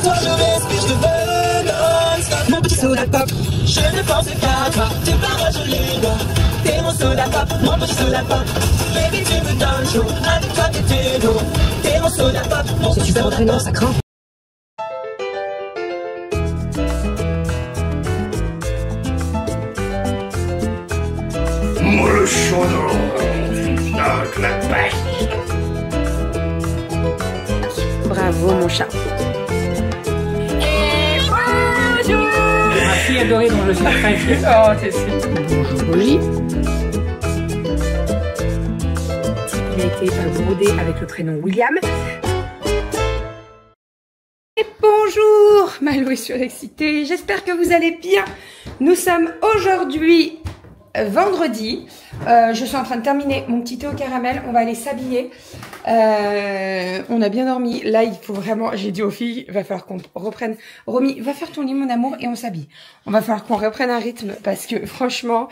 fois je respire, je te veux non-stop. Mon petit soda pop, je ne pense qu'à toi. Tes paroles je les dois. T'es mon soda pop, mon petit soda pop. Baby tu me donnes chaud, avec toi t'es beau. T'es mon soda pop, mon C'est super entraînant, ça craint. Le chaudron dans la paille. Bravo mon chat. Ma fille adorée dont je suis très fière. Oh, t'es si. Bonjour Oli. Il a été brodé avec le prénom William. Et bonjour, Malo est surexcitée. J'espère que vous allez bien. Nous sommes aujourd'hui vendredi. Je suis en train de terminer mon petit thé au caramel. On va aller s'habiller. On a bien dormi. Là, il faut vraiment... J'ai dit aux filles, il va falloir qu'on reprenne... Romy, va faire ton lit, mon amour, et on s'habille. On va falloir qu'on reprenne un rythme parce que franchement,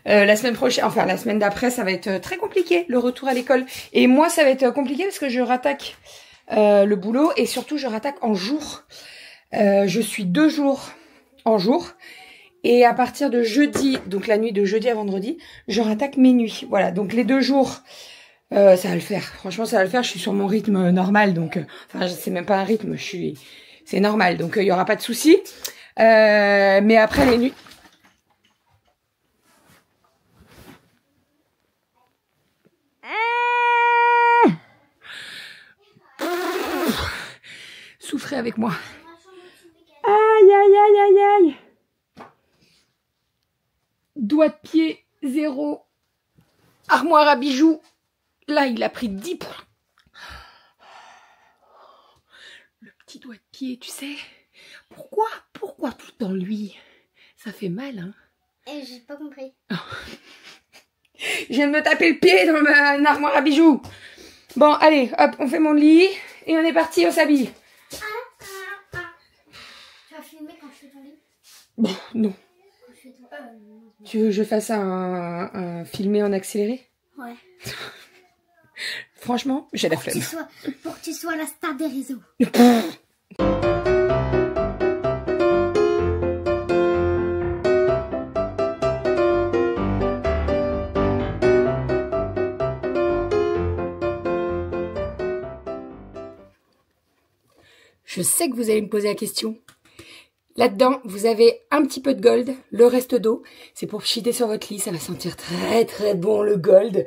la semaine prochaine, enfin la semaine d'après, ça va être très compliqué, le retour à l'école. Et moi, ça va être compliqué parce que je rattaque le boulot et surtout, je rattaque en jour. Je suis 2 jours en jour. Et à partir de jeudi, donc la nuit de jeudi à vendredi, je rattaque mes nuits. Voilà, donc les 2 jours, ça va le faire. Franchement, ça va le faire. Je suis sur mon rythme normal, donc enfin, c'est même pas un rythme. C'est normal, donc il y aura pas de souci. Mais après les nuits. Souffrez avec moi. Aïe, aïe, aïe, aïe, aïe. Doigt de pied, 0. Armoire à bijoux. Là, il a pris 10 points. Le petit doigt de pied, tu sais. Pourquoi tout dans lui? Ça fait mal, hein? Et j'ai pas compris. Je viens de me taper le pied dans ma armoire à bijoux. Bon, allez, hop, on fait mon lit. Et on est parti, on s'habille. Tu vas filmer quand je fais ton lit? Bon, non. Quand je fais ton... Tu veux que je fasse un filmé en accéléré? Ouais. Franchement, j'ai la flemme. Pour que tu sois la star des réseaux. Je sais que vous allez me poser la question. Là-dedans, vous avez un petit peu de gold, le reste d'eau. C'est pour cheater sur votre lit, ça va sentir très très bon le gold.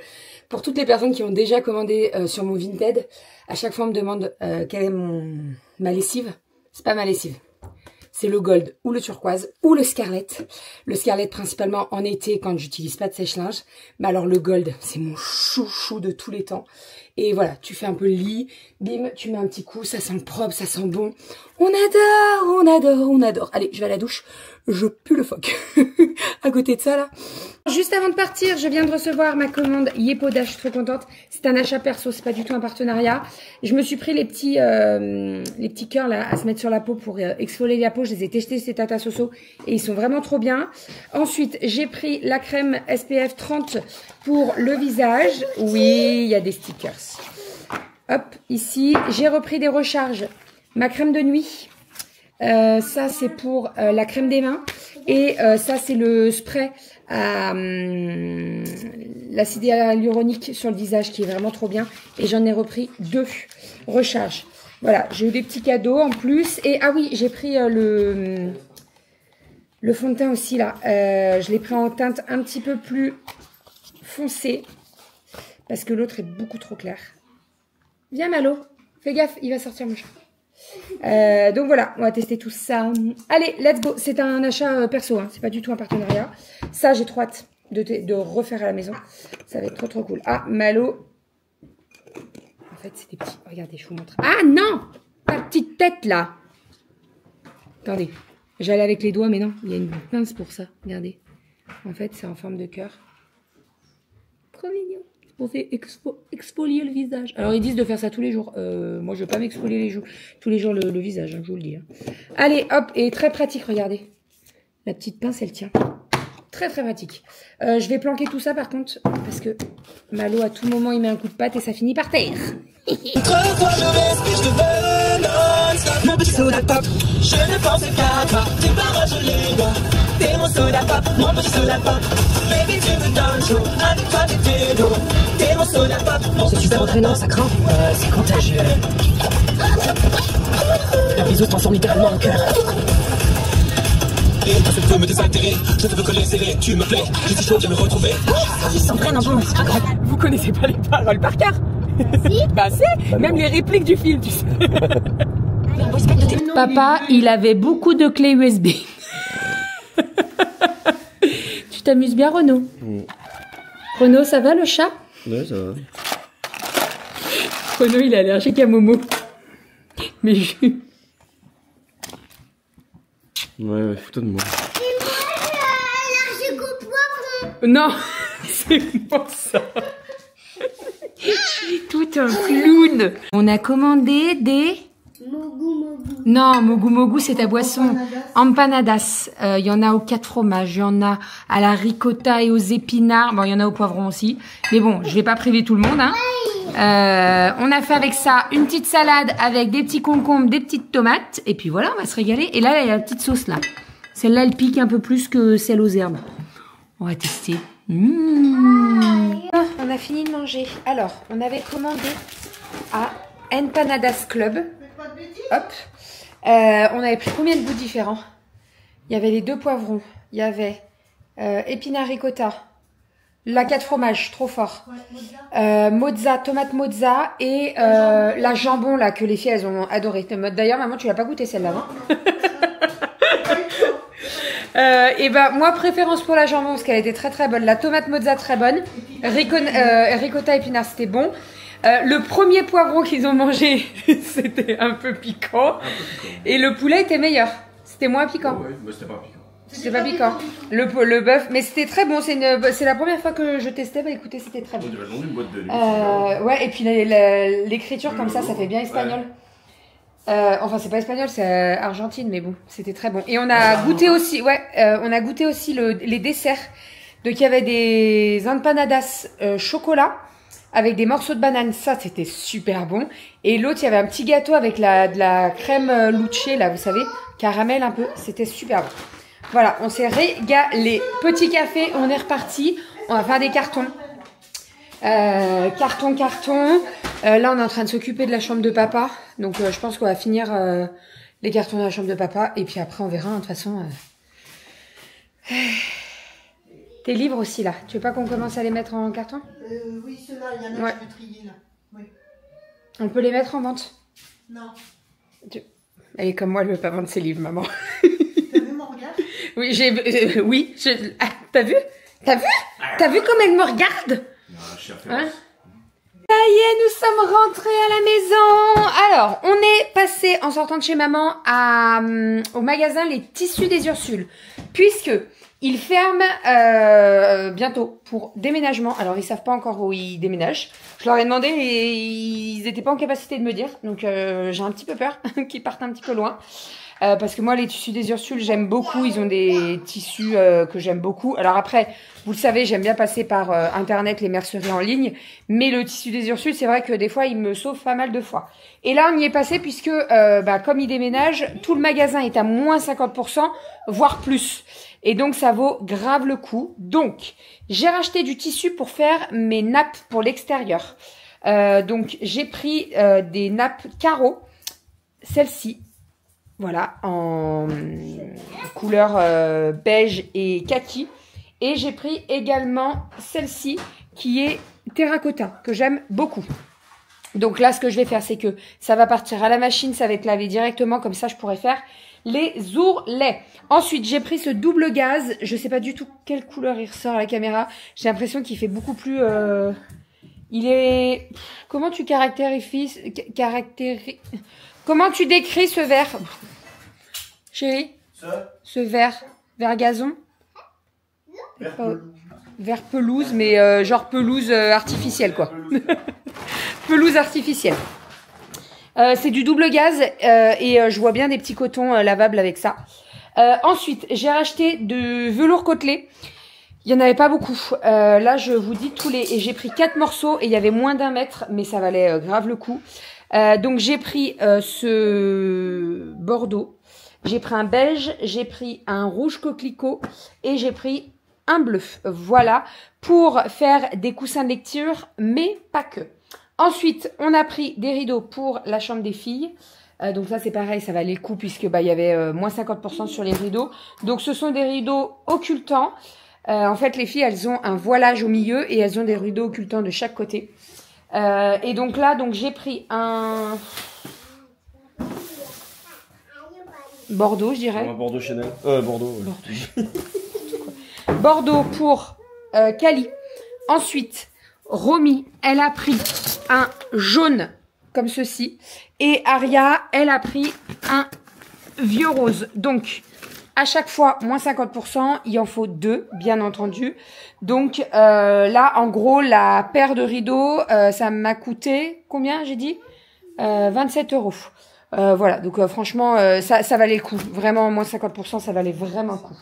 Pour toutes les personnes qui ont déjà commandé sur mon Vinted, à chaque fois on me demande quelle est ma lessive. C'est pas ma lessive. C'est le gold ou le turquoise ou le scarlett. Le scarlett principalement en été quand j'utilise pas de sèche-linge. Mais alors le gold, c'est mon chouchou de tous les temps. Et voilà, tu fais un peu le lit, bim, tu mets un petit coup, ça sent propre, ça sent bon. On adore, on adore, on adore. Allez, je vais à la douche, je pue le phoque. À côté de ça, là. Juste avant de partir, je viens de recevoir ma commande Yepoda, je suis trop contente. C'est un achat perso, c'est pas du tout un partenariat. Je me suis pris les petits cœurs là à se mettre sur la peau pour exfolier la peau. Je les ai testés, c'est Tata Soso et ils sont vraiment trop bien. Ensuite, j'ai pris la crème SPF 30 pour le visage. Oui, il y a des stickers. Hop, ici, j'ai repris des recharges. Ma crème de nuit. Ça, c'est pour la crème des mains. Et ça, c'est le spray à l'acide hyaluronique sur le visage qui est vraiment trop bien. Et j'en ai repris 2 recharges. Voilà, j'ai eu des petits cadeaux en plus. Et ah oui, j'ai pris le fond de teint aussi là. Je l'ai pris en teinte un petit peu plus foncée. Parce que l'autre est beaucoup trop clair. Viens Malo, fais gaffe, il va sortir mon chat. Donc voilà, on va tester tout ça. Allez, let's go. C'est un achat perso, hein. C'est pas du tout un partenariat. Ça, j'ai trop hâte de refaire à la maison. Ça va être trop trop cool. Ah, Malo. En fait, c'est des petits... Regardez, je vous montre. Ah non, ta petite tête là. Attendez, j'allais avec les doigts, mais non. Il y a une pince pour ça. Regardez. En fait, c'est en forme de cœur. Trop mignon. Pour exfolier le visage. Alors ils disent de faire ça tous les jours. Moi je veux pas m'exfolier tous les jours le visage, hein, je vous le dis. Hein. Allez hop, et très pratique, regardez. La petite pince elle tient. Très très pratique. Je vais planquer tout ça par contre, parce que Malo à tout moment il met un coup de patte et ça finit par terre. Trois fois je respire, je te veux non-stop. mon petit soda pop. Je ne pense qu'à toi, tes paroles je les vois. T'es mon soda pop, mon petit soda pop. Baby tu me donnes chaud, avec toi t'es beau. T'es mon soda pop, mon C'est super entraînant, ça crampe. C'est contagieux. Un bisou se transforme littéralement en cœur. Et parce que tu peux me désaltérer, je te veux coller serré, tu me plais. Je suis chaud, viens me retrouver. Ils sont vraiment bons, c'est pas grave. Vous connaissez pas les paroles par cœur? Bah si, même les répliques du film, tu sais. Papa, il avait beaucoup de clés USB. Tu t'amuses bien, Renaud? Renaud, ça va le chat? Ouais, ça va. Renaud, il est allergique à Momo. Mais je... Ouais, fous-toi de moi. Allergique au poivron. Non, c'est moi ça. Tout un clown. On a commandé des... Mogu mogu. Non, Mogu Mogu, c'est ta boisson. Empanadas. Il y en a aux 4 fromages. Il y en a à la ricotta et aux épinards. Bon, il y en a au poivron aussi. Mais bon, je vais pas priver tout le monde. Hein. On a fait avec ça une petite salade avec des petits concombres, des petites tomates. Et puis voilà, on va se régaler. Et là, il y a la petite sauce là. Celle-là, elle pique un peu plus que celle aux herbes. On va tester. On a fini de manger. Alors, on avait commandé à Empanadas Club. Hop. On avait pris combien de goûts différents? Il y avait les 2 poivrons. Il y avait épinard ricotta. La 4 fromages, trop fort. Mozza, tomate mozza et la jambon là que les filles elles ont adoré. D'ailleurs, maman, tu l'as pas goûté celle-là, non? Et ben moi préférence pour la jambon parce qu'elle était très très bonne. La tomate mozza très bonne. Ricotta épinard c'était bon. Le premier poivron qu'ils ont mangé c'était un peu piquant. Et le poulet était meilleur. C'était moins piquant. Ouais, mais c'était pas piquant. C'était pas piquant. Le bœuf, mais c'était très bon. C'est la première fois que je testais. Bah écoutez, c'était très bon. On dirait vraiment une boîte de nuit. Ouais, et puis l'écriture comme ça fait bien espagnol. Enfin, c'est pas espagnol, c'est Argentine, mais bon, c'était très bon. Et on a goûté aussi, on a goûté aussi les desserts. Donc il y avait des empanadas chocolat avec des morceaux de banane. Ça, c'était super bon. Et l'autre, il y avait un petit gâteau avec de la crème luche, là, vous savez, caramel un peu. C'était super bon. Voilà, on s'est régalé. Petit café, on est reparti. On va faire des cartons. Carton. Là, on est en train de s'occuper de la chambre de papa. Donc, je pense qu'on va finir les cartons de la chambre de papa. Et puis après, on verra. De toute façon... Tes livres aussi, là. Tu veux pas qu'on commence à les mettre en carton? Oui, ceux-là, il y en a Ouais. que je peux trier, là. Oui. On peut les mettre en vente? Non. Elle est comme moi, elle veut pas vendre ses livres, maman. T'as vu mon regard? Oui, t'as vu? T'as vu comme elle me regarde? Hein? Ça y est, nous sommes rentrés à la maison. Alors, on est passé en sortant de chez maman au magasin Les Tissus des Ursules, puisque ils ferment bientôt pour déménagement. Alors, ils savent pas encore où ils déménagent. Je leur ai demandé et ils étaient pas en capacité de me dire, donc j'ai un petit peu peur qu'ils partent un petit peu loin. Parce que moi, les tissus des Ursules, j'aime beaucoup. Ils ont des tissus que j'aime beaucoup. Alors après, vous le savez, j'aime bien passer par Internet, les merceries en ligne. Mais le tissu des Ursules, c'est vrai que des fois, il me sauve pas mal de fois. Et là, on y est passé puisque, comme ils déménagent, tout le magasin est à moins 50%, voire plus. Et donc, ça vaut grave le coup. Donc, j'ai racheté du tissu pour faire mes nappes pour l'extérieur. Donc, j'ai pris des nappes carreaux. Celle-ci. Voilà, en couleur beige et kaki. Et j'ai pris également celle-ci qui est terracotta, que j'aime beaucoup. Donc là, ce que je vais faire, c'est que ça va partir à la machine, ça va être lavé directement, comme ça je pourrai faire les ourlets. Ensuite, j'ai pris ce double gaz. Je sais pas du tout quelle couleur il ressort à la caméra. J'ai l'impression qu'il fait beaucoup plus... Il est... Comment tu caractérises... Comment tu décris ce vert, chérie? Ce vert gazon? Vert pelouse, mais genre pelouse artificielle, quoi. Pelouse artificielle. C'est du double gaz et je vois bien des petits cotons lavables avec ça. Ensuite, j'ai racheté de velours côtelé. Il y en avait pas beaucoup. Là, je vous dis tous les... Et j'ai pris 4 morceaux et il y avait moins d'1 mètre, mais ça valait grave le coup. Donc j'ai pris ce bordeaux, j'ai pris un beige, j'ai pris un rouge coquelicot et j'ai pris un bleu. Voilà, pour faire des coussins de lecture, mais pas que. Ensuite, on a pris des rideaux pour la chambre des filles. Donc ça c'est pareil, ça valait le coup puisque il y avait moins 50% sur les rideaux. Donc ce sont des rideaux occultants. En fait les filles elles ont un voilage au milieu et elles ont des rideaux occultants de chaque côté. Et donc là j'ai pris un bordeaux je dirais. Un Bordeaux Chanel. Bordeaux. Ouais. Bordeaux pour Cali. Ensuite Romy elle a pris un jaune comme ceci. Et Aria, elle a pris un vieux rose. Donc, à chaque fois, moins 50%. Il en faut 2, bien entendu. Donc, là, en gros, la paire de rideaux, ça m'a coûté, combien j'ai dit 27 €. Voilà, donc franchement, ça valait le coup. Vraiment, moins 50%, ça valait vraiment le coup.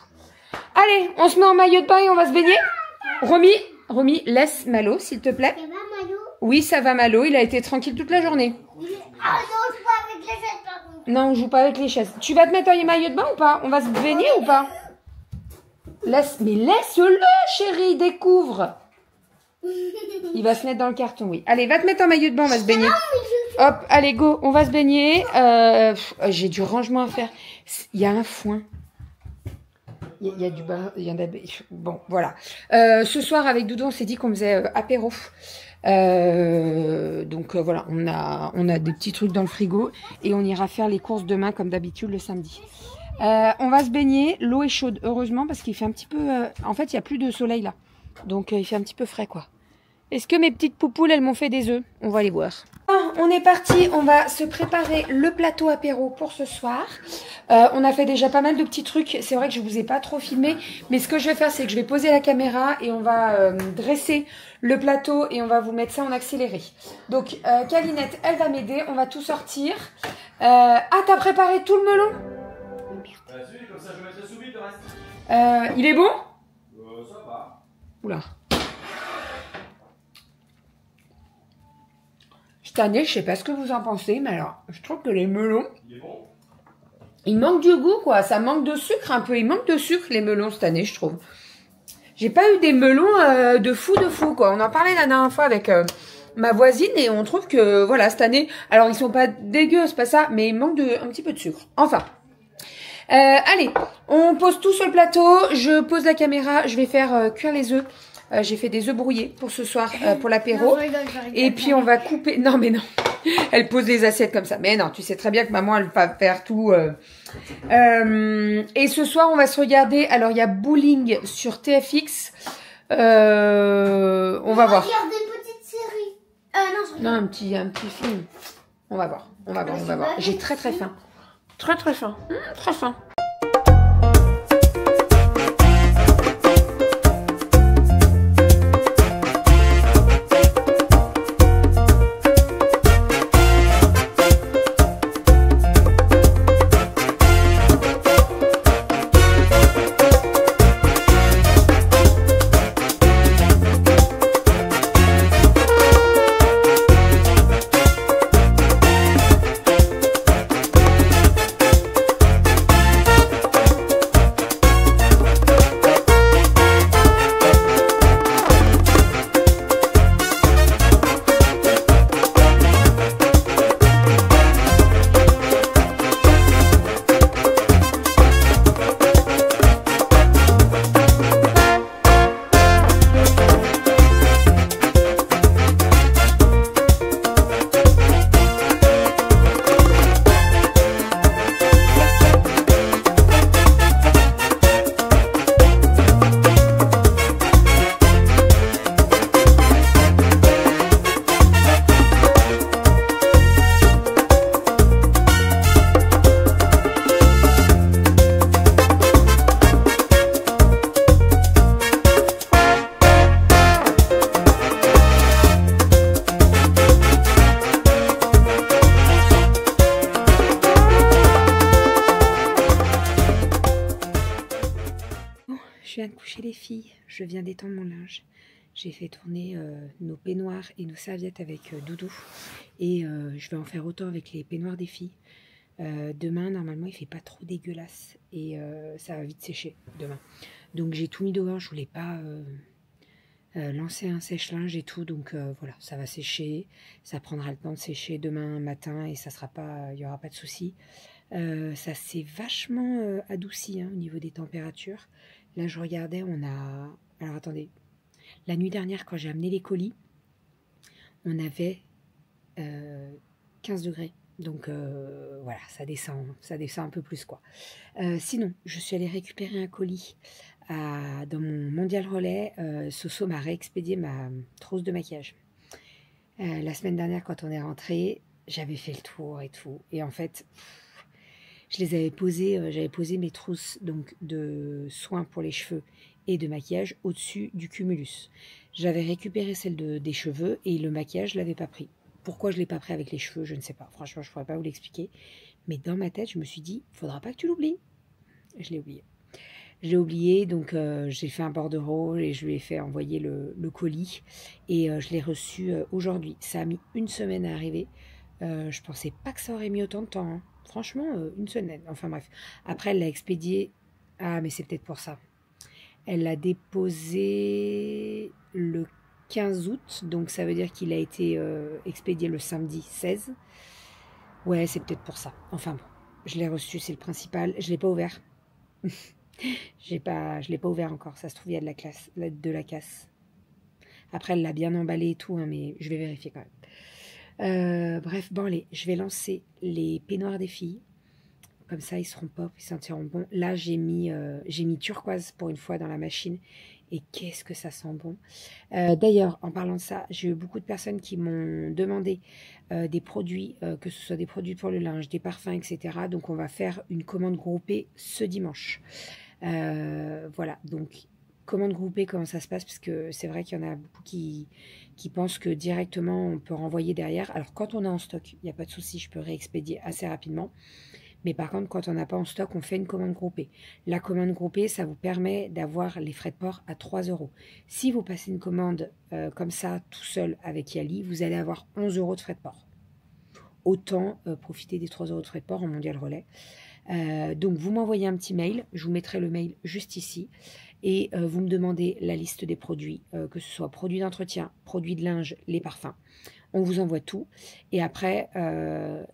Allez, on se met en maillot de bain et on va se baigner. Romy, laisse Malo, s'il te plaît. Ça va, Malo? Oui, ça va, Malo. Il a été tranquille toute la journée. Ah non, je joue pas avec les chaises par contre. Non, on joue pas avec les chaises. Tu vas te mettre en maillot de bain ou pas? On va se baigner ou pas? Mais laisse-le, chérie, découvre. Il va se mettre dans le carton, oui. Allez, va te mettre en maillot de bain, on va se baigner. Hop, allez, go, on va se baigner. J'ai du rangement à faire. Il y a un foin. Il y a du bain, il y en a... Bon, voilà. Ce soir, avec Doudou, on s'est dit qu'on faisait apéro. Donc voilà, on a des petits trucs dans le frigo et on ira faire les courses demain comme d'habitude le samedi. On va se baigner, l'eau est chaude heureusement parce qu'il fait un petit peu en fait il y a plus de soleil là, donc il fait un petit peu frais quoi. Est-ce que mes petites poupoules elles m'ont fait des œufs? On va les voir. On est parti, on va se préparer le plateau apéro pour ce soir. On a fait déjà pas mal de petits trucs. C'est vrai que je vous ai pas trop filmé, mais ce que je vais faire, c'est que je vais poser la caméra et on va dresser le plateau et on va vous mettre ça en accéléré. Donc, Calinette, elle va m'aider. On va tout sortir. Ah, t'as préparé tout le melon? Merde. Comme ça, je mettrai sous vide le reste. Il est bon? Ça va. Oula. Cette année, je sais pas ce que vous en pensez, mais alors, je trouve que les melons, Il est bon. il manque du goût, quoi. Ça manque de sucre un peu. Il manque de sucre, les melons, cette année, je trouve. J'ai pas eu des melons de fou, quoi. On en parlait la dernière fois avec ma voisine et on trouve que, voilà, cette année, alors ils sont pas dégueux, c'est pas ça, mais il manque un petit peu de sucre. Enfin. Allez, on pose tout sur le plateau. Je pose la caméra. Je vais faire cuire les œufs. J'ai fait des œufs brouillés pour ce soir, pour l'apéro. Et puis on va couper... Non mais non, elle pose les assiettes comme ça. Mais non, tu sais très bien que maman, elle va faire tout. Et ce soir, on va se regarder... Alors, il y a Bowling sur TFX. On va voir. Regarde une petite série. Non, un petit film. On va voir. J'ai très faim. Très faim. Très faim. Je viens de coucher les filles, je viens d'étendre mon linge. j'ai fait tourner nos peignoirs et nos serviettes avec Doudou. Et je vais en faire autant avec les peignoirs des filles. Demain, normalement, il fait pas trop dégueulasse. Et ça va vite sécher demain. Donc j'ai tout mis dehors, je voulais pas lancer un sèche-linge et tout. Donc voilà, ça va sécher. Ça prendra le temps de sécher demain matin et ça sera pas, il n'y aura pas de souci. Ça s'est vachement adouci hein, au niveau des températures. Là, je regardais, on a... Alors, attendez. La nuit dernière, quand j'ai amené les colis, on avait 15 degrés. Donc, voilà, ça descend un peu plus, quoi. Sinon, je suis allée récupérer un colis dans mon Mondial Relais. Soso m'a réexpédié ma trousse de maquillage. La semaine dernière, quand on est rentré, j'avais fait le tour et tout. Et en fait... Je les avais posées, j'avais posé mes trousses donc de soins pour les cheveux et de maquillage au-dessus du cumulus. J'avais récupéré celle des cheveux et le maquillage, je ne l'avais pas pris. Pourquoi je ne l'ai pas pris avec les cheveux, je ne sais pas. Franchement, je ne pourrais pas vous l'expliquer. Mais dans ma tête, je me suis dit, il ne faudra pas que tu l'oublies. Je l'ai oublié. Je l'ai oublié, donc j'ai fait un bordereau et je lui ai fait envoyer le colis. Et je l'ai reçu aujourd'hui. Ça a mis une semaine à arriver. Je ne pensais pas que ça aurait mis autant de temps. Hein. Franchement, une semaine. Enfin bref. Après, elle l'a expédié. Ah, mais c'est peut-être pour ça. Elle l'a déposé le 15 août. Donc ça veut dire qu'il a été expédié le samedi 16. Ouais, c'est peut-être pour ça. Enfin bon. Je l'ai reçu, c'est le principal. Je ne l'ai pas ouvert. Je l'ai pas ouvert encore. Ça se trouve, il y a de la casse. Après, elle l'a bien emballé et tout. Hein, mais je vais vérifier quand même. Bref, bon allez, je vais lancer les peignoirs des filles. Comme ça, ils seront pop, ils sentiront bon. Là, j'ai mis turquoise pour une fois dans la machine. Et qu'est-ce que ça sent bon. D'ailleurs, en parlant de ça, j'ai eu beaucoup de personnes qui m'ont demandé des produits, que ce soit des produits pour le linge, des parfums, etc. Donc, on va faire une commande groupée ce dimanche. Voilà, donc... Commande groupée, comment ça se passe, parce que c'est vrai qu'il y en a beaucoup qui pensent que directement on peut renvoyer derrière. Alors quand on est en stock, il n'y a pas de souci, je peux réexpédier assez rapidement. Mais par contre, quand on n'a pas en stock, on fait une commande groupée. La commande groupée, ça vous permet d'avoir les frais de port à 3 €. Si vous passez une commande comme ça, tout seul avec Yali, vous allez avoir 11 € de frais de port. Autant profiter des 3 € de frais de port en Mondial Relais. Donc vous m'envoyez un petit mail, je vous mettrai le mail juste ici. Et vous me demandez la liste des produits, que ce soit produits d'entretien, produits de linge, les parfums. On vous envoie tout. Et après,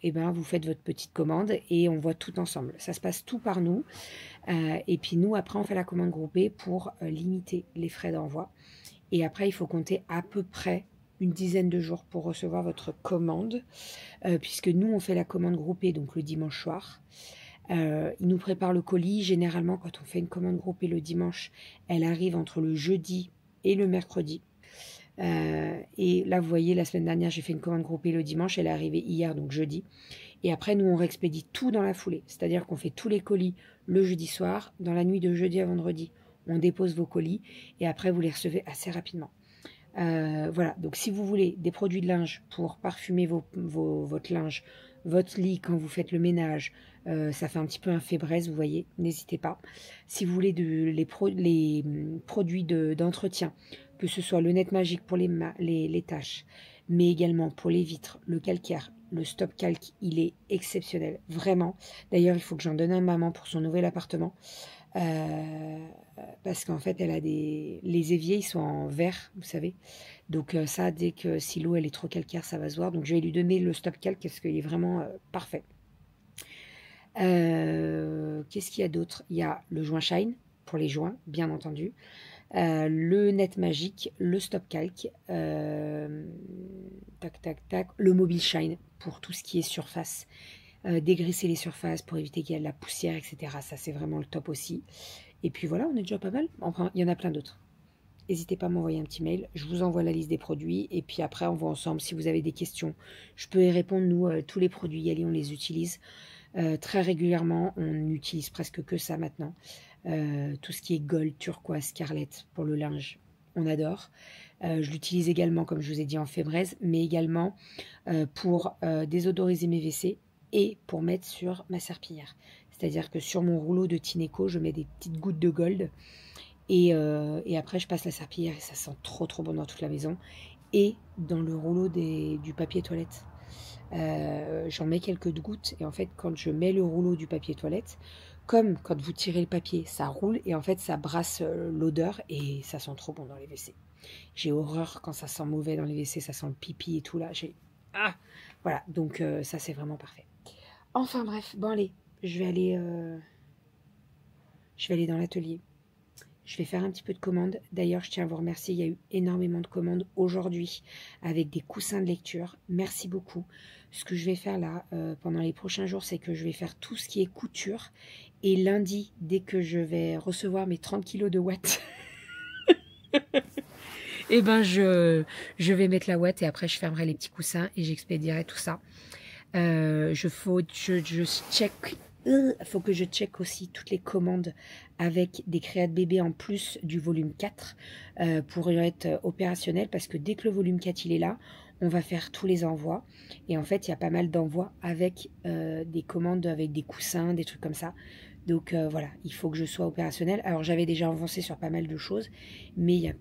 vous faites votre petite commande et on voit tout ensemble. Ça se passe tout par nous. Et puis nous, après, on fait la commande groupée pour limiter les frais d'envoi. Et après, il faut compter à peu près une dizaine de jours pour recevoir votre commande. Puisque nous, on fait la commande groupée donc le dimanche soir. Ils nous préparent le colis. Généralement, quand on fait une commande groupée le dimanche, elle arrive entre le jeudi et le mercredi. Et là, vous voyez, la semaine dernière, j'ai fait une commande groupée le dimanche. Elle est arrivée hier, donc jeudi. Et après, nous, on réexpédie tout dans la foulée. C'est-à-dire qu'on fait tous les colis le jeudi soir. Dans la nuit de jeudi à vendredi, on dépose vos colis. Et après, vous les recevez assez rapidement. Voilà, donc si vous voulez des produits de linge pour parfumer votre linge, votre lit quand vous faites le ménage, ça fait un petit peu un fait braise, vous voyez, n'hésitez pas. Si vous voulez les produits d'entretien, que ce soit le net magique pour les taches, mais également pour les vitres, le calcaire, le stop calque, il est exceptionnel, vraiment. D'ailleurs, il faut que j'en donne à maman pour son nouvel appartement. Parce qu'en fait elle a les éviers, ils sont en verre, vous savez, donc ça, dès que si l'eau elle est trop calcaire, ça va se voir, donc je vais lui donner le stop calque parce qu'il est vraiment parfait. Qu'est-ce qu'il y a d'autre? Il y a le joint shine pour les joints, bien entendu, le net magique, le stop calque, le mobile shine pour tout ce qui est surface, dégraisser les surfaces pour éviter qu'il y ait de la poussière, etc. Ça, c'est vraiment le top aussi. Et puis voilà, on est déjà pas mal. Enfin, il y en a plein d'autres. N'hésitez pas à m'envoyer un petit mail. Je vous envoie la liste des produits. Et puis après, on voit ensemble si vous avez des questions. Je peux y répondre. Nous, tous les produits Yali, on les utilise très régulièrement. On n'utilise presque que ça maintenant. Tout ce qui est gold, turquoise, scarlett pour le linge, on adore. Je l'utilise également, comme je vous ai dit, en fébraise, mais également pour désodoriser mes WC et pour mettre sur ma serpillière. C'est-à-dire que sur mon rouleau de Tineco, je mets des petites gouttes de gold Et après, je passe la serpillière et ça sent trop bon dans toute la maison. Et dans le rouleau du papier toilette. J'en mets quelques gouttes. Et en fait, quand je mets le rouleau du papier toilette, comme quand vous tirez le papier, ça roule. Et en fait, ça brasse l'odeur et ça sent trop bon dans les WC. J'ai horreur quand ça sent mauvais dans les WC. Ça sent le pipi et tout là. Voilà, donc ça, c'est vraiment parfait. Enfin bref, bon allez, je vais aller dans l'atelier. Je vais faire un petit peu de commandes. D'ailleurs, je tiens à vous remercier. Il y a eu énormément de commandes aujourd'hui avec des coussins de lecture. Merci beaucoup. Ce que je vais faire là, pendant les prochains jours, c'est que je vais faire tout ce qui est couture. Et lundi, dès que je vais recevoir mes 30 kilos de watts, et ben je vais mettre la ouate et après je fermerai les petits coussins et j'expédierai tout ça. Faut que je check aussi toutes les commandes avec des créas de bébé en plus du volume 4 pour être opérationnel, parce que dès que le volume 4 il est là, on va faire tous les envois. Et en fait, il y a pas mal d'envois avec des commandes avec des coussins, des trucs comme ça. Donc voilà, il faut que je sois opérationnel. Alors j'avais déjà avancé sur pas mal de choses, mais il y a,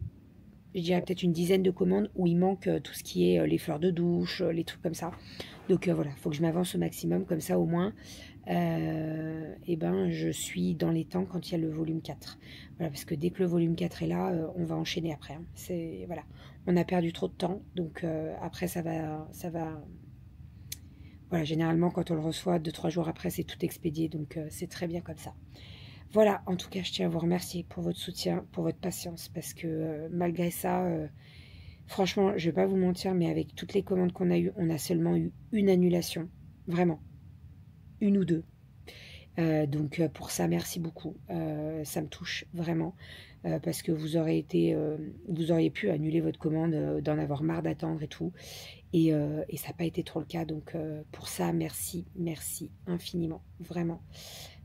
je dirais peut-être une dizaine de commandes où il manque tout ce qui est les fleurs de douche, les trucs comme ça. Donc voilà, il faut que je m'avance au maximum, comme ça au moins, et ben, je suis dans les temps quand il y a le volume 4. Voilà, parce que dès que le volume 4 est là, on va enchaîner après. Hein. Voilà, on a perdu trop de temps, donc après ça va. Voilà, généralement quand on le reçoit 2-3 jours après, c'est tout expédié, donc c'est très bien comme ça. Voilà, en tout cas, je tiens à vous remercier pour votre soutien, pour votre patience, parce que malgré ça, franchement, je ne vais pas vous mentir, mais avec toutes les commandes qu'on a eues, on a seulement eu une annulation, vraiment, une ou deux. Donc pour ça, merci beaucoup, ça me touche vraiment, parce que vous auriez pu annuler votre commande, d'en avoir marre d'attendre et tout, et ça n'a pas été trop le cas, donc pour ça, merci infiniment, vraiment.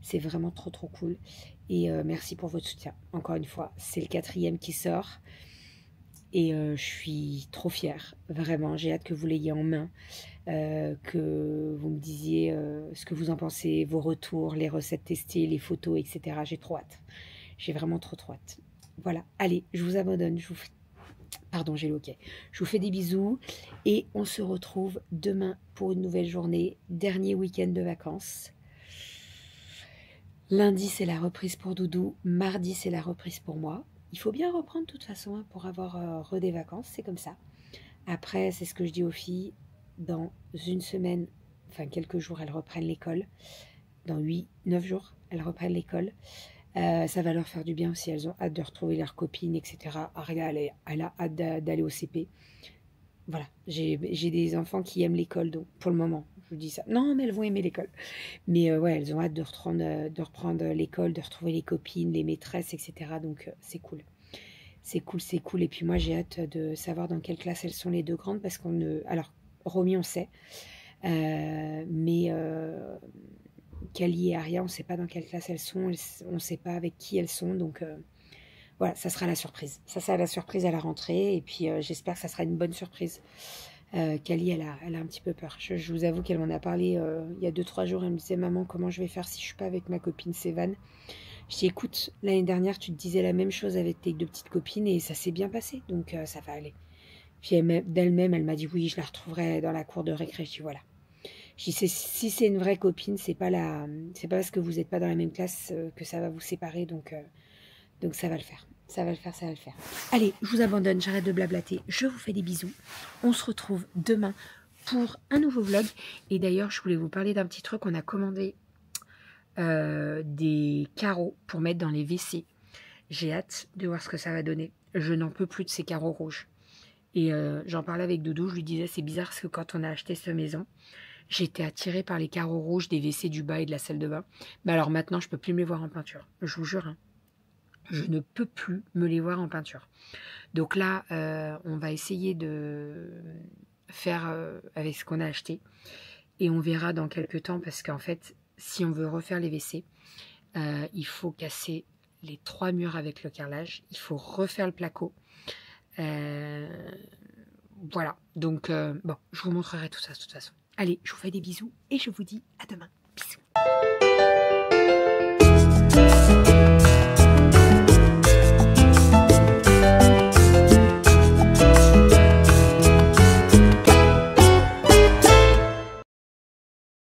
C'est vraiment trop cool. Et merci pour votre soutien. Encore une fois, c'est le 4e qui sort. Et je suis trop fière. Vraiment, j'ai hâte que vous l'ayez en main. Que vous me disiez ce que vous en pensez, vos retours, les recettes testées, les photos, etc. J'ai trop hâte. J'ai vraiment trop hâte. Voilà. Allez, je vous abandonne. Pardon, j'ai le hoquet. Je vous fais des bisous. Et on se retrouve demain pour une nouvelle journée. Dernier week-end de vacances. Lundi, c'est la reprise pour Doudou. Mardi, c'est la reprise pour moi. Il faut bien reprendre de toute façon hein, pour avoir des vacances. C'est comme ça. Après, c'est ce que je dis aux filles. Dans une semaine, enfin quelques jours, elles reprennent l'école. Dans 8-9 jours, elles reprennent l'école. Ça va leur faire du bien aussi. Elles ont hâte de retrouver leurs copines, etc. Aria, elle a hâte d'aller au CP. Voilà. J'ai des enfants qui aiment l'école. Donc, pour le moment, je vous dis ça. Non, mais elles vont aimer l'école. Mais ouais, elles ont hâte de reprendre l'école, de retrouver les copines, les maîtresses, etc. Donc, c'est cool. C'est cool. Et puis moi, j'ai hâte de savoir dans quelle classe elles sont les deux grandes. Parce qu'on ne... Alors, Romy, on sait. Mais Kali et Aria, on ne sait pas dans quelle classe elles sont. On ne sait pas avec qui elles sont. Donc, voilà, ça sera la surprise. Ça sera la surprise à la rentrée. Et puis, j'espère que ça sera une bonne surprise. Kali, elle a un petit peu peur. Je vous avoue qu'elle m'en a parlé il y a 2-3 jours. Elle me disait, maman, comment je vais faire si je ne suis pas avec ma copine Sévan? Je dis, écoute, l'année dernière, tu te disais la même chose avec tes 2 petites copines et ça s'est bien passé. Donc, ça va aller. Puis d'elle-même, elle m'a dit, oui, je la retrouverai dans la cour de récré. Je dis, voilà. Je dis, si c'est une vraie copine, c'est pas parce que vous n'êtes pas dans la même classe que ça va vous séparer. Donc ça va le faire. Ça va le faire. Allez, je vous abandonne, j'arrête de blablater. Je vous fais des bisous. On se retrouve demain pour un nouveau vlog. Et d'ailleurs, je voulais vous parler d'un petit truc. On a commandé des carreaux pour mettre dans les WC. J'ai hâte de voir ce que ça va donner. Je n'en peux plus de ces carreaux rouges. Et j'en parlais avec Doudou. Je lui disais, c'est bizarre parce que quand on a acheté cette maison, j'étais attirée par les carreaux rouges des WC du bas et de la salle de bain. Mais alors maintenant, je ne peux plus me les voir en peinture. Je vous jure, hein. Je ne peux plus me les voir en peinture. Donc là, on va essayer de faire avec ce qu'on a acheté. Et on verra dans quelques temps, parce qu'en fait, si on veut refaire les WC, il faut casser les 3 murs avec le carrelage. Il faut refaire le placo. Voilà. Donc, bon, je vous montrerai tout ça de toute façon. Allez, je vous fais des bisous et je vous dis à demain. Bisous.